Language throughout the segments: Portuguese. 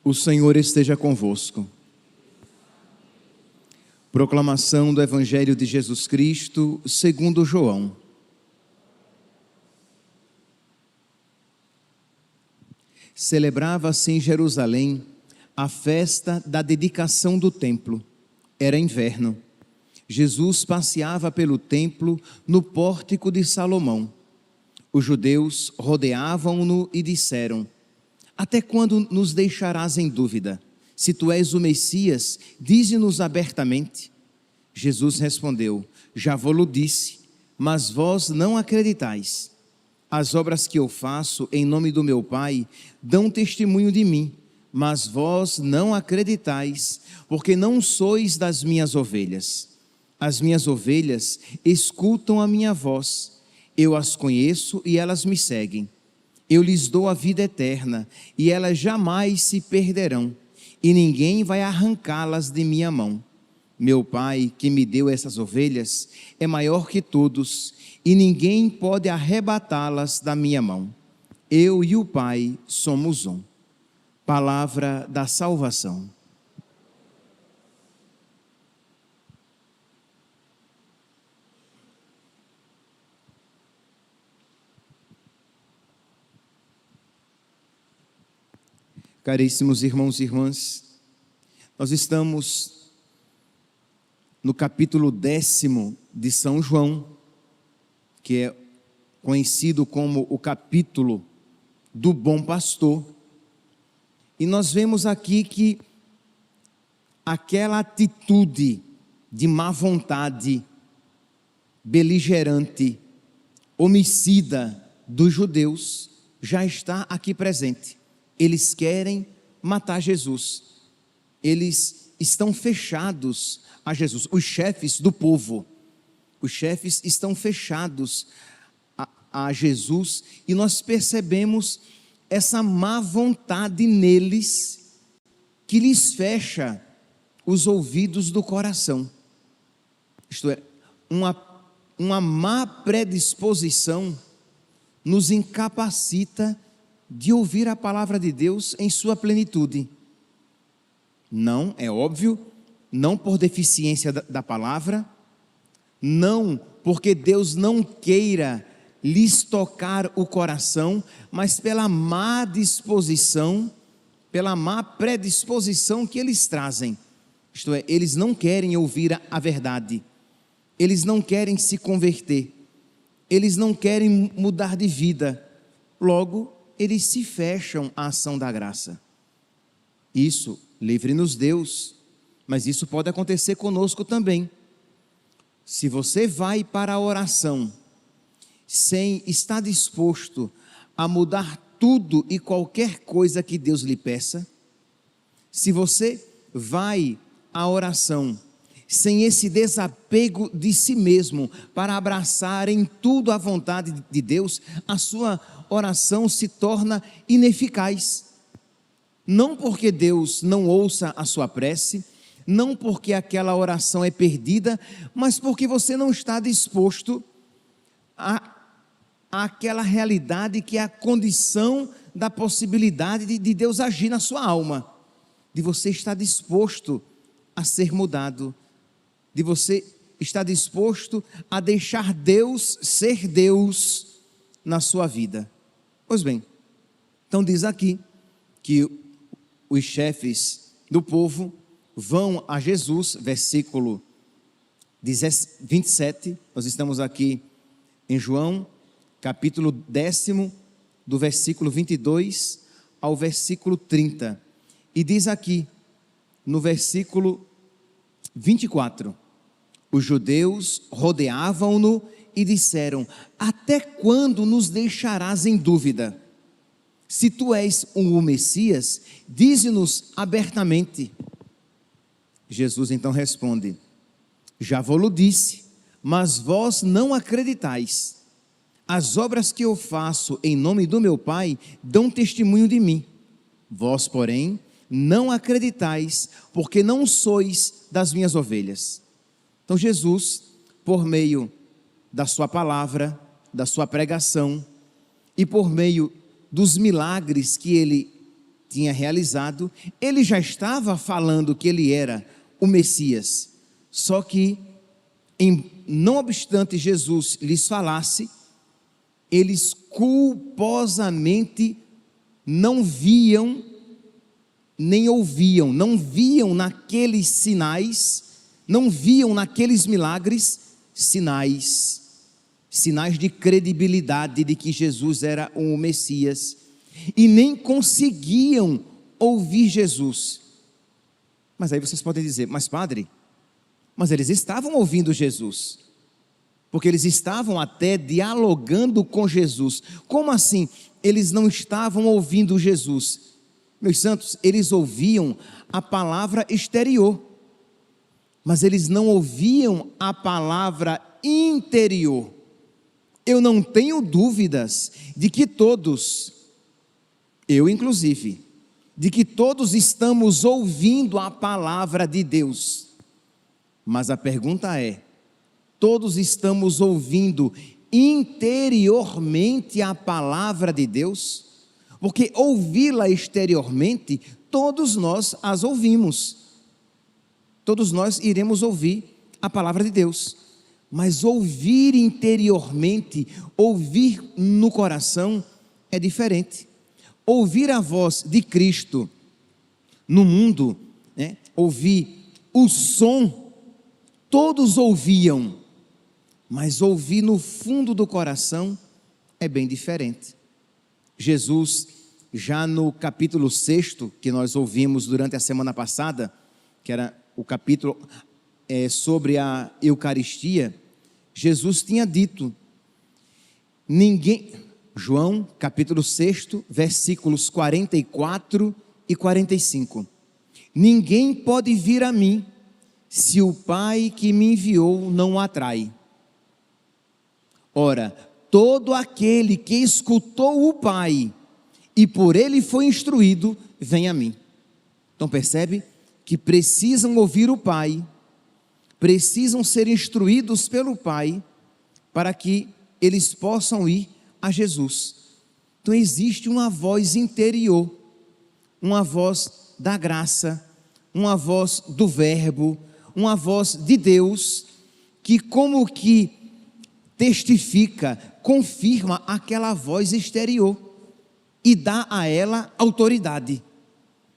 O Senhor esteja convosco. Proclamação do Evangelho de Jesus Cristo, segundo João. Celebrava-se em Jerusalém a festa da dedicação do templo. Era inverno. Jesus passeava pelo templo no pórtico de Salomão. Os judeus rodeavam-no e disseram: até quando nos deixarás em dúvida? Se tu és o Messias, dize-nos abertamente. Jesus respondeu: já vou-lo disse, mas vós não acreditais. As obras que eu faço em nome do meu Pai dão testemunho de mim, mas vós não acreditais, porque não sois das minhas ovelhas. As minhas ovelhas escutam a minha voz. Eu as conheço e elas me seguem. Eu lhes dou a vida eterna, e elas jamais se perderão, e ninguém vai arrancá-las de minha mão. Meu Pai, que me deu essas ovelhas, é maior que todos, e ninguém pode arrebatá-las da minha mão. Eu e o Pai somos um. Palavra da salvação. Caríssimos irmãos e irmãs, nós estamos no capítulo 10 de São João, que é conhecido como o capítulo do Bom Pastor, e nós vemos aqui que aquela atitude de má vontade, beligerante, homicida dos judeus já está aqui presente. Eles querem matar Jesus. Eles estão fechados a Jesus. Os chefes do povo, os chefes estão fechados a Jesus, e nós percebemos essa má vontade neles, que lhes fecha os ouvidos do coração. Isto é, uma má predisposição nos incapacita de ouvir a palavra de Deus em sua plenitude. Não, é óbvio, não por deficiência da palavra, não porque Deus não queira lhes tocar o coração, mas pela má disposição, pela má predisposição que eles trazem. Isto é, eles não querem ouvir a verdade, eles não querem se converter, eles não querem mudar de vida, logo eles se fecham à ação da graça. Isso, livre-nos Deus, mas isso pode acontecer conosco também. Se você vai para a oração sem estar disposto a mudar tudo e qualquer coisa que Deus lhe peça, se você vai à oração sem esse desapego de si mesmo para abraçar em tudo a vontade de Deus, a sua oração se torna ineficaz. Não porque Deus não ouça a sua prece, não porque aquela oração é perdida, mas porque você não está disposto àquela realidade que é a condição da possibilidade de Deus agir na sua alma, de você estar disposto a ser mudado, de você estar disposto a deixar Deus ser Deus na sua vida. Pois bem, então diz aqui que os chefes do povo vão a Jesus, versículo 27, nós estamos aqui em João, capítulo 10, do versículo 22 ao versículo 30, e diz aqui, no versículo 24, os judeus rodeavam-no e disseram: até quando nos deixarás em dúvida? Se tu és o Messias, dize-nos abertamente. Jesus então responde: já vou-lo disse, mas vós não acreditais. As obras que eu faço em nome do meu Pai dão testemunho de mim. Vós, porém, não acreditais, porque não sois das minhas ovelhas. Então Jesus, por meio da sua palavra, da sua pregação, e por meio dos milagres que ele tinha realizado, ele já estava falando que ele era o Messias. Só que, não obstante Jesus lhes falasse, eles culposamente não viam, nem ouviam, não viam naqueles sinais, não viam naqueles milagres, sinais de credibilidade de que Jesus era o Messias, e nem conseguiam ouvir Jesus. Mas aí vocês podem dizer, mas padre, mas eles estavam ouvindo Jesus, porque eles estavam até dialogando com Jesus. Como assim eles não estavam ouvindo Jesus? Meus santos, eles ouviam a palavra exterior, mas eles não ouviam a palavra interior. Eu não tenho dúvidas de que todos, eu inclusive, de que todos estamos ouvindo a palavra de Deus. Mas a pergunta é, todos estamos ouvindo interiormente a palavra de Deus? Porque ouvi-la exteriormente, todos nós as ouvimos. Todos nós iremos ouvir a palavra de Deus. Mas ouvir interiormente, ouvir no coração, é diferente. Ouvir a voz de Cristo no mundo, ouvir o som, todos ouviam, mas ouvir no fundo do coração é bem diferente. Jesus, já no capítulo 6, que nós ouvimos durante a semana passada, que era o capítulo sobre a Eucaristia, Jesus tinha dito, João capítulo 6, versículos 44 e 45, ninguém pode vir a mim, se o Pai que me enviou não o atrai. Ora, todo aquele que escutou o Pai e por ele foi instruído, vem a mim. Então percebe que precisam ouvir o Pai, precisam ser instruídos pelo Pai, para que eles possam ir a Jesus. Então existe uma voz interior, uma voz da graça, uma voz do Verbo, uma voz de Deus, que como que testifica, confirma aquela voz exterior e dá a ela autoridade.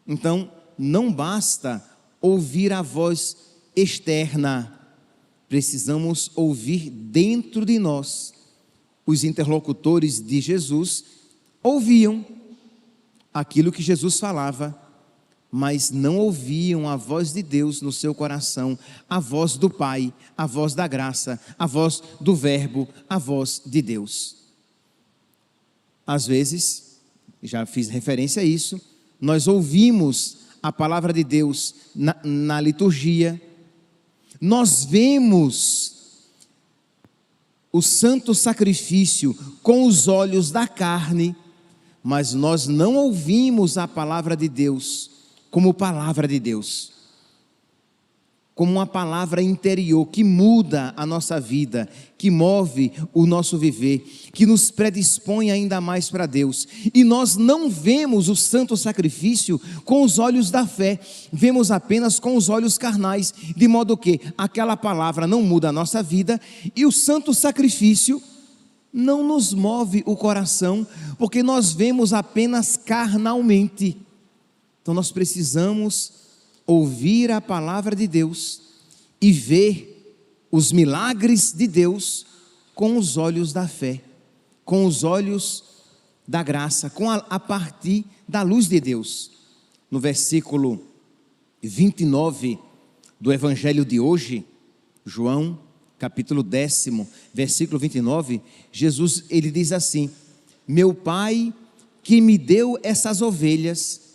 Então, não basta ouvir a voz externa, precisamos ouvir dentro de nós. Os interlocutores de Jesus ouviam aquilo que Jesus falava, mas não ouviam a voz de Deus no seu coração, a voz do Pai, a voz da graça, a voz do Verbo, a voz de Deus. Às vezes, já fiz referência a isso, nós ouvimos a palavra de Deus na liturgia, nós vemos o santo sacrifício com os olhos da carne, mas nós não ouvimos a palavra de Deus como palavra de Deus, como uma palavra interior que muda a nossa vida, que move o nosso viver, que nos predispõe ainda mais para Deus. E nós não vemos o santo sacrifício com os olhos da fé, vemos apenas com os olhos carnais, de modo que aquela palavra não muda a nossa vida e o santo sacrifício não nos move o coração, porque nós vemos apenas carnalmente. Então nós precisamos ouvir a palavra de Deus e ver os milagres de Deus com os olhos da fé, com os olhos da graça, a partir da luz de Deus. No versículo 29 do Evangelho de hoje, João, capítulo 10, versículo 29, Jesus, ele diz assim: meu Pai que me deu essas ovelhas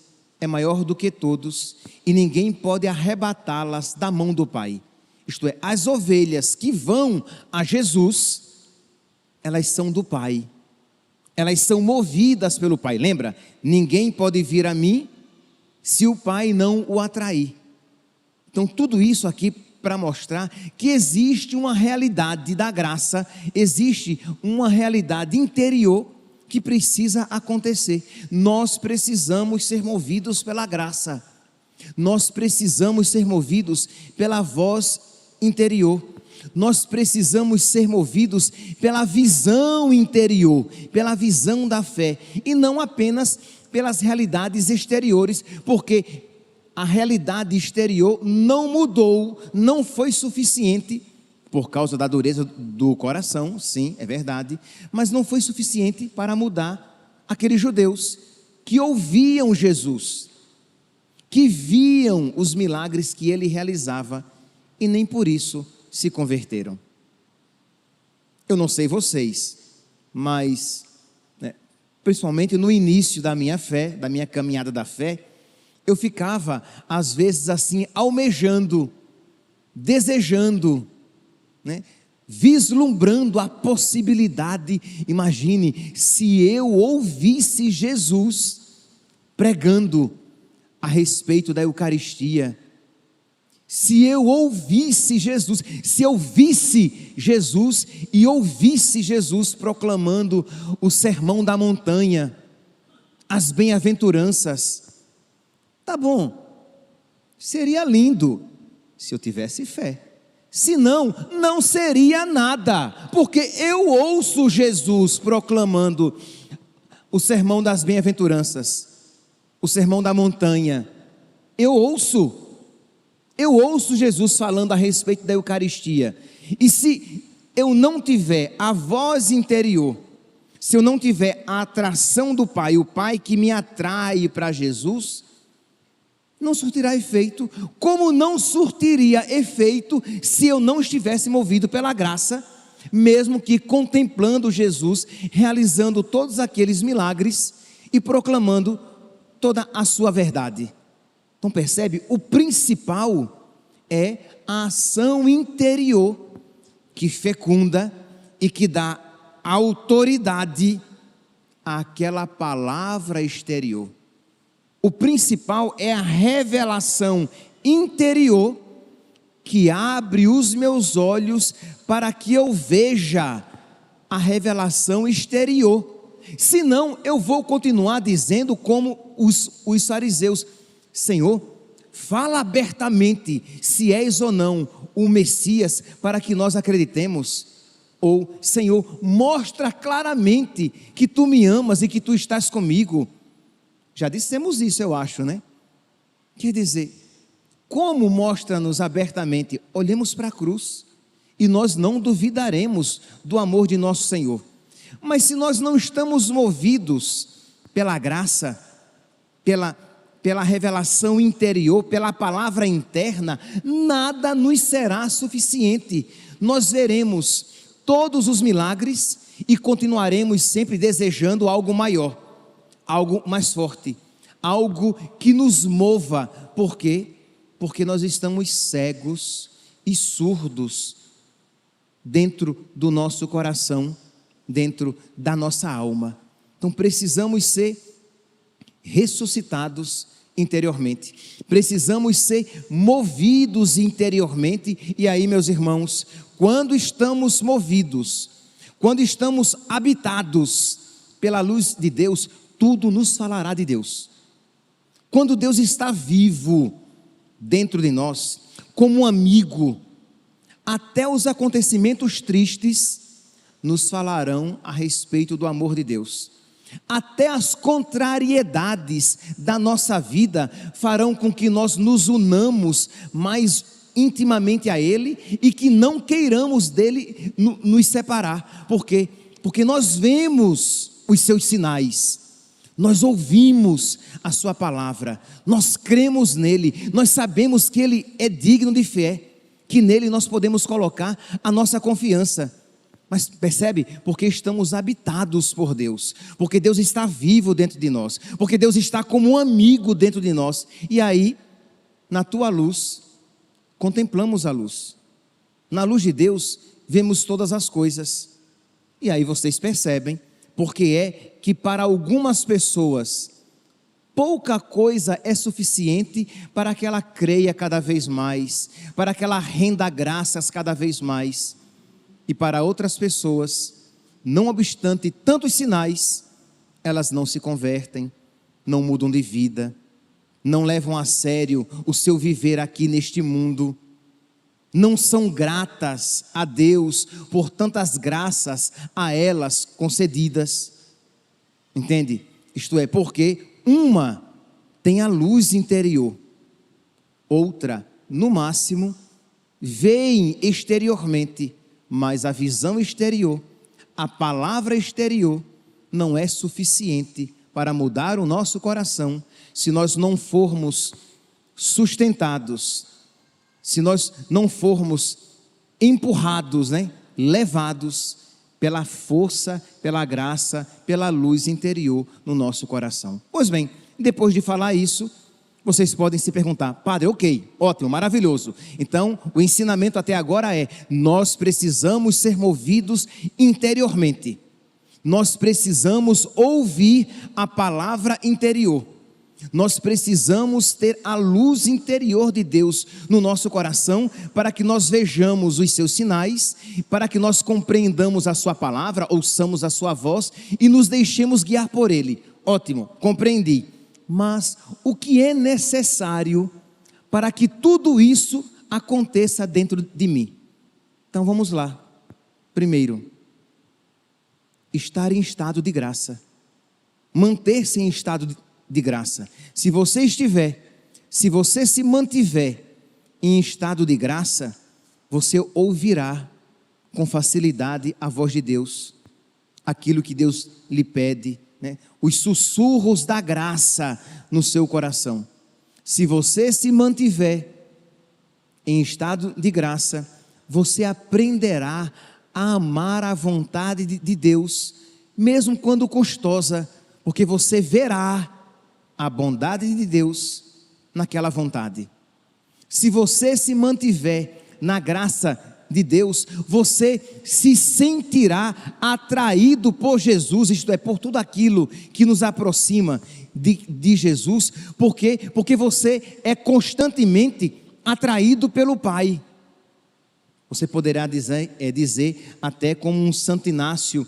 é maior do que todos, e ninguém pode arrebatá-las da mão do Pai. Isto é, as ovelhas que vão a Jesus, elas são do Pai, elas são movidas pelo Pai. Lembra? Ninguém pode vir a mim, se o Pai não o atrair. Então tudo isso aqui para mostrar que existe uma realidade da graça, existe uma realidade interior, que precisa acontecer. Nós precisamos ser movidos pela graça. Nós precisamos ser movidos pela voz interior. Nós precisamos ser movidos pela visão interior, pela visão da fé, e não apenas pelas realidades exteriores, porque a realidade exterior não mudou, não foi suficiente, por causa da dureza do coração, sim, é verdade, mas não foi suficiente para mudar aqueles judeus que ouviam Jesus, que viam os milagres que ele realizava, e nem por isso se converteram. Eu não sei vocês, mas principalmente no início da minha fé, da minha caminhada da fé, eu ficava às vezes assim almejando, desejando, vislumbrando a possibilidade. Imagine se eu ouvisse Jesus pregando a respeito da Eucaristia, se eu ouvisse Jesus, se eu visse Jesus e ouvisse Jesus proclamando o sermão da montanha, as bem-aventuranças, tá bom, seria lindo se eu tivesse fé, senão não seria nada, porque eu ouço Jesus proclamando o sermão das bem-aventuranças, o sermão da montanha, eu ouço Jesus falando a respeito da Eucaristia, e se eu não tiver a voz interior, se eu não tiver a atração do Pai, o Pai que me atrai para Jesus, não surtirá efeito, como não surtiria efeito se eu não estivesse movido pela graça, mesmo que contemplando Jesus, realizando todos aqueles milagres e proclamando toda a sua verdade. Então percebe, o principal é a ação interior que fecunda e que dá autoridade àquela palavra exterior. O principal é a revelação interior que abre os meus olhos para que eu veja a revelação exterior. Senão eu vou continuar dizendo como os fariseus: Senhor, fala abertamente se és ou não o Messias para que nós acreditemos. Ou, Senhor, mostra claramente que tu me amas e que tu estás comigo. Já dissemos isso, eu acho, né? Quer dizer, como mostra-nos abertamente? Olhemos para a cruz e nós não duvidaremos do amor de nosso Senhor. Mas se nós não estamos movidos pela graça, pela revelação interior, pela palavra interna, nada nos será suficiente. Nós veremos todos os milagres e continuaremos sempre desejando algo maior, algo mais forte, algo que nos mova. Por quê? Porque nós estamos cegos e surdos dentro do nosso coração, dentro da nossa alma. Então precisamos ser ressuscitados interiormente, precisamos ser movidos interiormente. E aí, meus irmãos, quando estamos movidos, quando estamos habitados pela luz de Deus, tudo nos falará de Deus. Quando Deus está vivo dentro de nós, como um amigo, até os acontecimentos tristes nos falarão a respeito do amor de Deus. Até as contrariedades da nossa vida farão com que nós nos unamos mais intimamente a Ele e que não queiramos dele nos separar. Por quê? Porque nós vemos os seus sinais, nós ouvimos a sua palavra, nós cremos nele, nós sabemos que ele é digno de fé, que nele nós podemos colocar a nossa confiança. Mas percebe? Porque estamos habitados por Deus, porque Deus está vivo dentro de nós, porque Deus está como um amigo dentro de nós. E aí, na tua luz, contemplamos a luz. Na luz de Deus, vemos todas as coisas. E aí vocês percebem, porque é que para algumas pessoas, pouca coisa é suficiente para que ela creia cada vez mais, para que ela renda graças cada vez mais. E para outras pessoas, não obstante tantos sinais, elas não se convertem, não mudam de vida, não levam a sério o seu viver aqui neste mundo, não são gratas a Deus por tantas graças a elas concedidas. Entende? Isto é, porque uma tem a luz interior, outra, no máximo, veem exteriormente, mas a visão exterior, a palavra exterior, não é suficiente para mudar o nosso coração, se nós não formos sustentados, se nós não formos empurrados, levados pela força, pela graça, pela luz interior no nosso coração. Pois bem, depois de falar isso, vocês podem se perguntar: padre, ok, ótimo, maravilhoso. Então, o ensinamento até agora é: nós precisamos ser movidos interiormente. Nós precisamos ouvir a palavra interior. Nós precisamos ter a luz interior de Deus no nosso coração, para que nós vejamos os seus sinais, para que nós compreendamos a sua palavra, ouçamos a sua voz e nos deixemos guiar por Ele. Ótimo, compreendi. Mas o que é necessário para que tudo isso aconteça dentro de mim? Então vamos lá. Primeiro, estar em estado de graça. Manter-se em estado de graça. Se você se mantiver em estado de graça, você ouvirá com facilidade a voz de Deus, aquilo que Deus lhe pede, os sussurros da graça no seu coração. Se você se mantiver em estado de graça, você aprenderá a amar a vontade de Deus, mesmo quando custosa, porque você verá a bondade de Deus naquela vontade. Se você se mantiver na graça de Deus, você se sentirá atraído por Jesus, isto é, por tudo aquilo que nos aproxima de Jesus, porque você é constantemente atraído pelo Pai. Você poderá dizer até como um Santo Inácio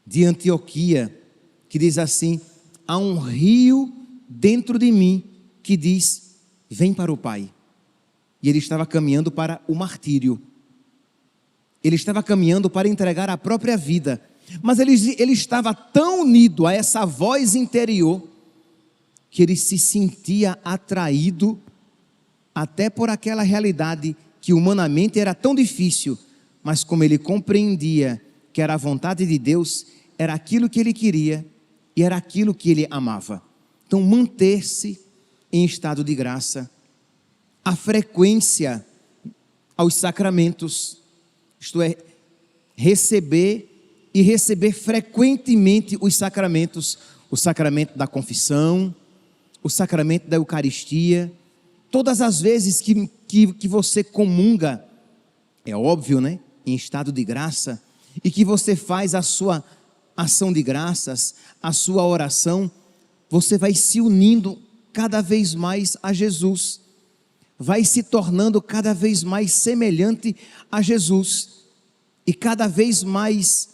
de Antioquia, que diz assim: há um rio dentro de mim que diz: vem para o Pai. E ele estava caminhando para o martírio, ele estava caminhando para entregar a própria vida, mas ele estava tão unido a essa voz interior, que ele se sentia atraído até por aquela realidade que humanamente era tão difícil, mas como ele compreendia que era a vontade de Deus, era aquilo que ele queria e era aquilo que ele amava. Então, manter-se em estado de graça, a frequência aos sacramentos, isto é, receber frequentemente os sacramentos, o sacramento da confissão, o sacramento da Eucaristia. Todas as vezes que você comunga, é óbvio, em estado de graça, e que você faz a sua ação de graças, a sua oração, você vai se unindo cada vez mais a Jesus, vai se tornando cada vez mais semelhante a Jesus, e cada vez mais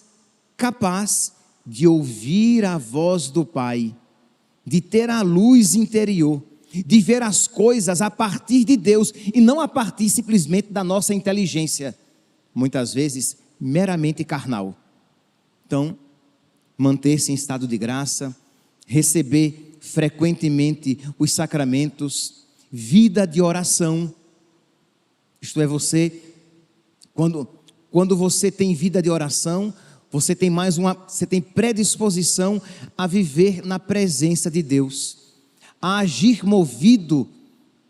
capaz de ouvir a voz do Pai, de ter a luz interior, de ver as coisas a partir de Deus, e não a partir simplesmente da nossa inteligência, muitas vezes meramente carnal. Então, manter-se em estado de graça, receber frequentemente os sacramentos, vida de oração, isto é, quando você tem vida de oração, você tem predisposição a viver na presença de Deus, a agir movido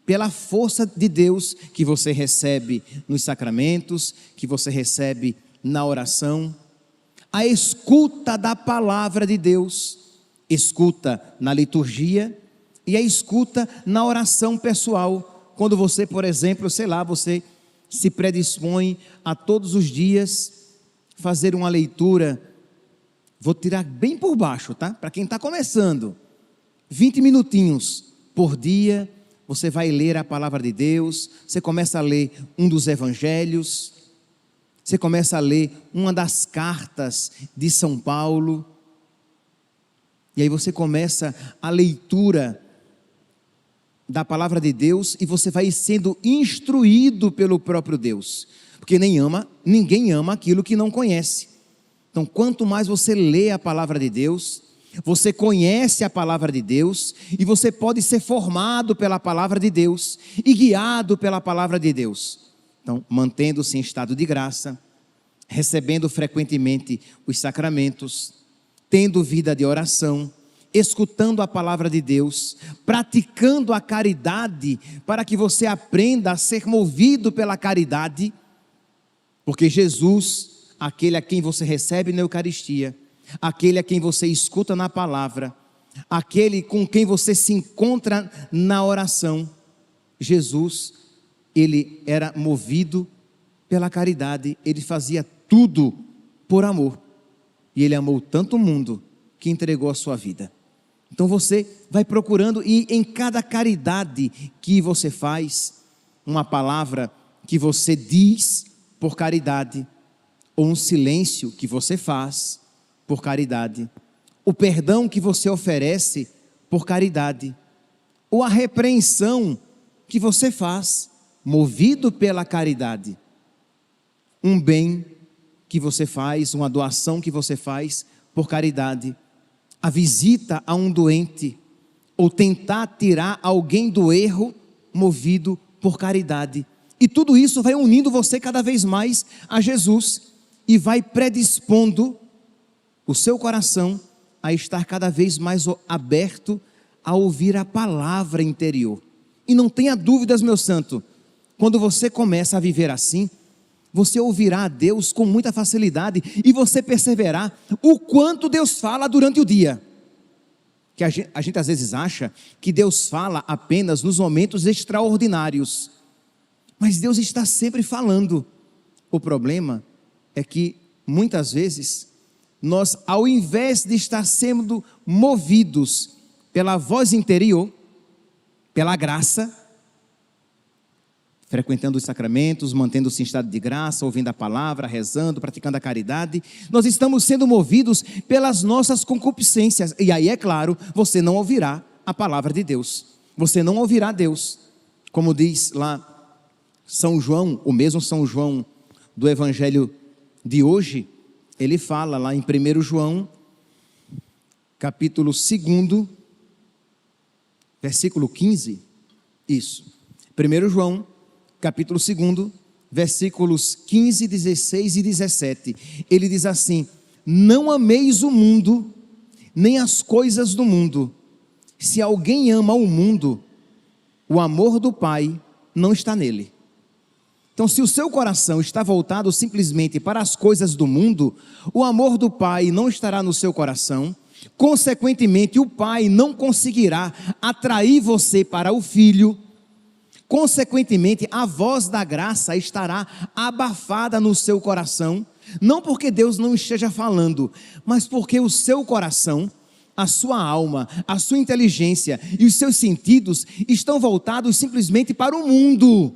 pela força de Deus que você recebe nos sacramentos, que você recebe na oração, a escuta da palavra de Deus, escuta na liturgia e a escuta na oração pessoal, quando você, por exemplo, você se predispõe a todos os dias fazer uma leitura, vou tirar bem por baixo, tá? Para quem está começando, 20 minutinhos por dia, você vai ler a palavra de Deus, você começa a ler um dos evangelhos, você começa a ler uma das cartas de São Paulo, E aí você começa a leitura da palavra de Deus e você vai sendo instruído pelo próprio Deus, porque ninguém ama aquilo que não conhece. Então, quanto mais você lê a palavra de Deus, você conhece a palavra de Deus e você pode ser formado pela palavra de Deus e guiado pela palavra de Deus. Então, mantendo-se em estado de graça, recebendo frequentemente os sacramentos, tendo vida de oração, escutando a palavra de Deus, praticando a caridade, para que você aprenda a ser movido pela caridade, porque Jesus, aquele a quem você recebe na Eucaristia, aquele a quem você escuta na palavra, aquele com quem você se encontra na oração, Jesus, ele era movido pela caridade, ele fazia tudo por amor, e ele amou tanto o mundo que entregou a sua vida. Então você vai procurando, e em cada caridade que você faz, uma palavra que você diz por caridade, ou um silêncio que você faz por caridade, o perdão que você oferece por caridade, ou a repreensão que você faz, movido pela caridade, um bem que você faz, uma doação que você faz por caridade, a visita a um doente, ou tentar tirar alguém do erro, movido por caridade. E tudo isso vai unindo você cada vez mais a Jesus, e vai predispondo o seu coração a estar cada vez mais aberto a ouvir a palavra interior. E não tenha dúvidas, meu santo, quando você começa a viver assim, você ouvirá a Deus com muita facilidade e você perceberá o quanto Deus fala durante o dia. Que a gente às vezes acha que Deus fala apenas nos momentos extraordinários, mas Deus está sempre falando. O problema é que muitas vezes nós, ao invés de estar sendo movidos pela voz interior, pela graça, frequentando os sacramentos, mantendo-se em estado de graça, ouvindo a palavra, rezando, praticando a caridade, nós estamos sendo movidos pelas nossas concupiscências, e aí é claro, você não ouvirá a palavra de Deus, você não ouvirá Deus, como diz lá São João, o mesmo São João do Evangelho de hoje, ele fala lá em 1 João, capítulo 2, versículo 15, isso, 1 João, capítulo 2, versículos 15, 16 e 17, ele diz assim: não ameis o mundo, nem as coisas do mundo. Se alguém ama o mundo, o amor do Pai não está nele. Então, se o seu coração está voltado simplesmente para as coisas do mundo, o amor do Pai não estará no seu coração, consequentemente o Pai não conseguirá atrair você para o Filho. Consequentemente, a voz da graça estará abafada no seu coração, não porque Deus não esteja falando, mas porque o seu coração, a sua alma, a sua inteligência e os seus sentidos estão voltados simplesmente para o mundo.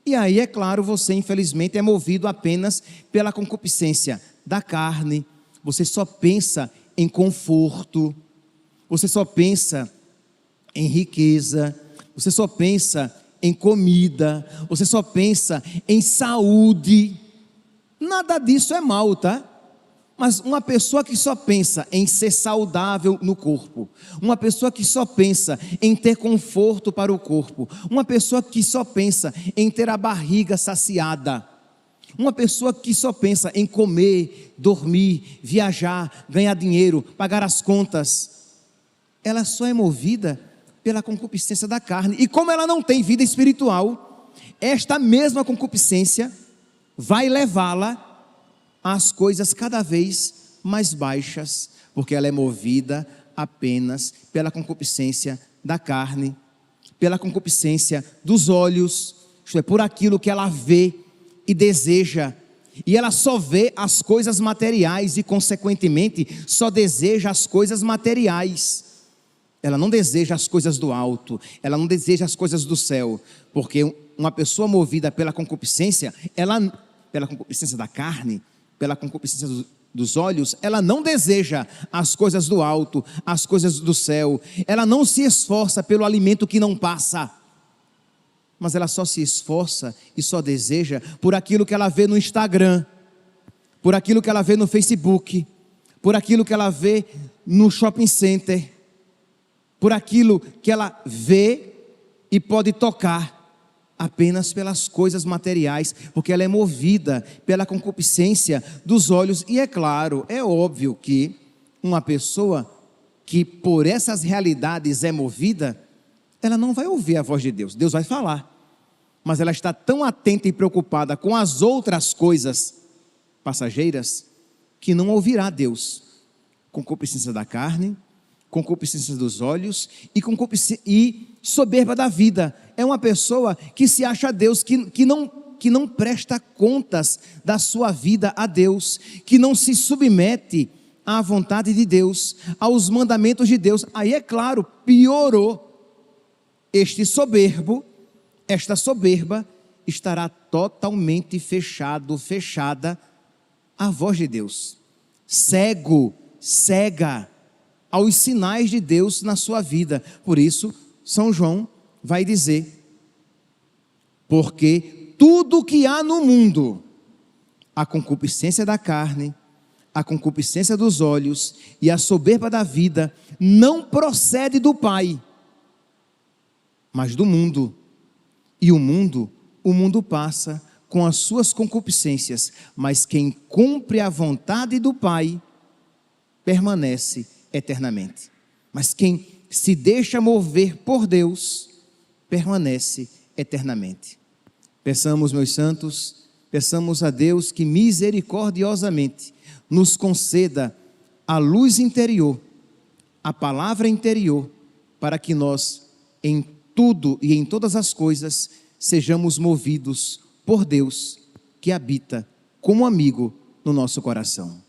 E aí, é claro, você infelizmente é movido apenas pela concupiscência da carne, você só pensa em conforto, você só pensa em riqueza, você só pensa em comida, você só pensa em saúde. Nada disso é mal, tá? Mas uma pessoa que só pensa em ser saudável no corpo, uma pessoa que só pensa em ter conforto para o corpo, uma pessoa que só pensa em ter a barriga saciada, uma pessoa que só pensa em comer, dormir, viajar, ganhar dinheiro, pagar as contas, ela só é movida pela concupiscência da carne. E como ela não tem vida espiritual, esta mesma concupiscência vai levá-la às coisas cada vez mais baixas, porque ela é movida apenas pela concupiscência da carne, pela concupiscência dos olhos, isto é, por aquilo que ela vê e deseja, e ela só vê as coisas materiais e consequentemente só deseja as coisas materiais. Ela não deseja as coisas do alto, ela não deseja as coisas do céu, porque uma pessoa movida pela concupiscência da carne, pela concupiscência dos olhos, ela não deseja as coisas do alto, as coisas do céu. Ela não se esforça pelo alimento que não passa, mas ela só se esforça e só deseja por aquilo que ela vê no Instagram, por aquilo que ela vê no Facebook, por aquilo que ela vê no shopping center, por aquilo que ela vê e pode tocar, apenas pelas coisas materiais, porque ela é movida pela concupiscência dos olhos. E é claro, é óbvio que uma pessoa que por essas realidades é movida, ela não vai ouvir a voz de Deus. Deus vai falar, mas ela está tão atenta e preocupada com as outras coisas passageiras, que não ouvirá Deus. Concupiscência da carne, concupiscência dos olhos e soberba da vida. É uma pessoa que se acha Deus, que não presta contas da sua vida a Deus, que não se submete à vontade de Deus, aos mandamentos de Deus. Aí é claro, piorou. Esta soberba estará totalmente fechada à voz de Deus, cega aos sinais de Deus na sua vida. Por isso, São João vai dizer: porque tudo que há no mundo, a concupiscência da carne, a concupiscência dos olhos e a soberba da vida, não procede do Pai, mas do mundo. E o mundo passa com as suas concupiscências, mas quem cumpre a vontade do Pai permanece eternamente. Mas quem se deixa mover por Deus permanece eternamente. Peçamos, meus santos, peçamos a Deus que misericordiosamente nos conceda a luz interior, a palavra interior, para que nós em tudo e em todas as coisas sejamos movidos por Deus, que habita como amigo no nosso coração.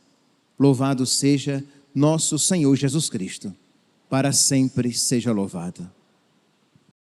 Louvado seja nosso Senhor Jesus Cristo, para sempre seja louvado.